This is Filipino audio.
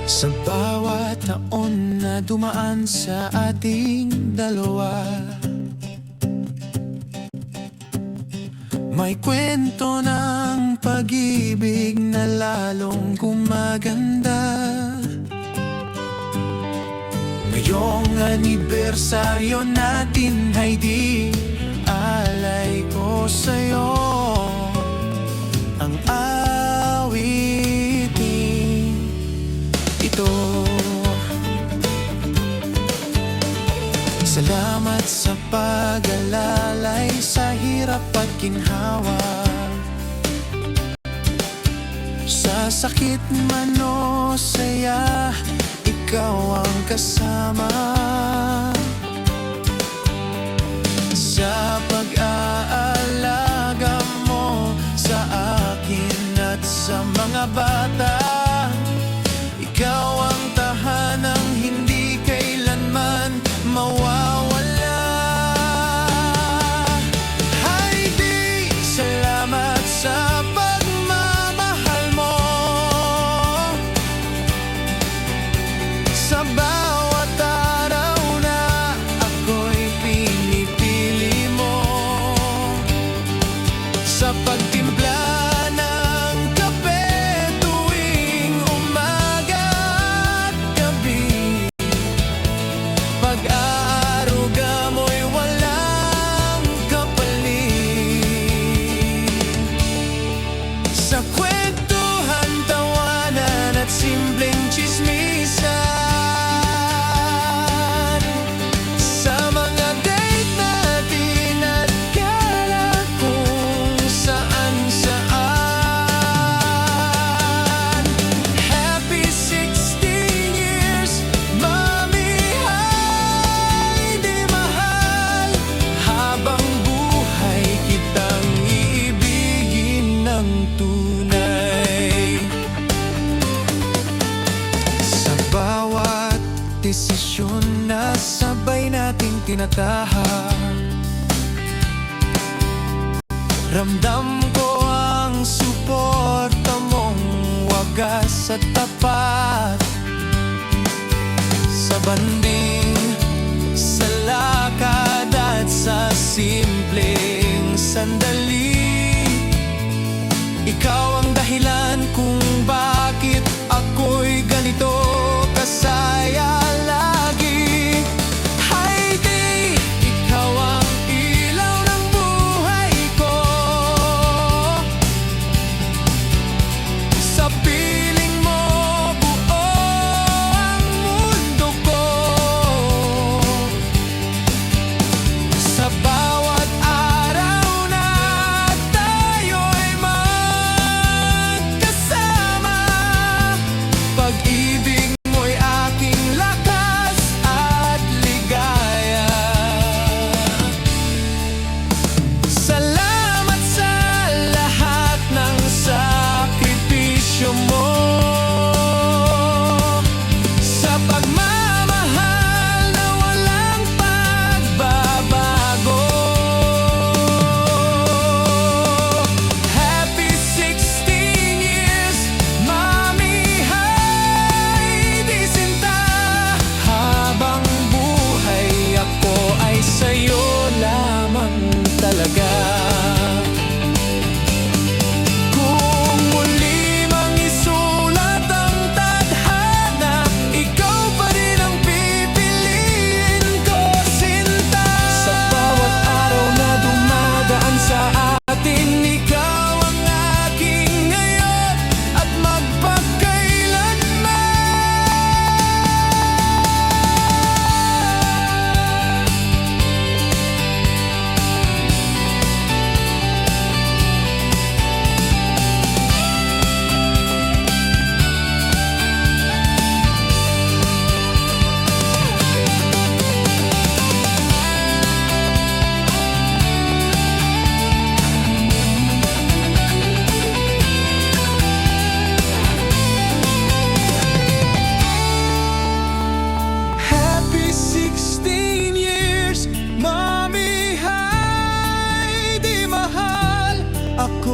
Sa bawat taon na dumaan sa ating dalawa, may kwento ng pag-ibig na lalong gumaganda. Ngayong anibersaryo natin ay di alay ko sa'yo ang awiting ito. Salamat sa pag-alalay sa hirap at ginhawa, sa sakit man o saya, ikaw ang kasama. Sa pag-aalaga mo sa akin at sa mga bata, ikaw ang tahanang hindi kailanman mawawala. Ay di salamat sa pagmamahal mo, sa bawat araw na ako'y pinipili mo, sa pagtimpla ng kape tuwing umaga at gabi, pag-aaruga mo'y walang kapalit, sa kwentuhan, tawanan at simpleng tsismisan, sa mga date natin at gala kung saan-saan. Happy 16 years, Mami Heidi mahal, habang buhay kitang iibigin ng tunay. Sa bawat desisyon na sabay nating tinatahak, ramdam ko ang suporta mong wagas at tapat. Sa banding, sa lakad at sa simpleng sandali, ikaw ang dahilan kung bakit ako'y ganito kasaya lagi. Heidi, ikaw ang ilaw ng buhay ko, sa piling mo buo ang mundo ko, sa bawat araw na Ako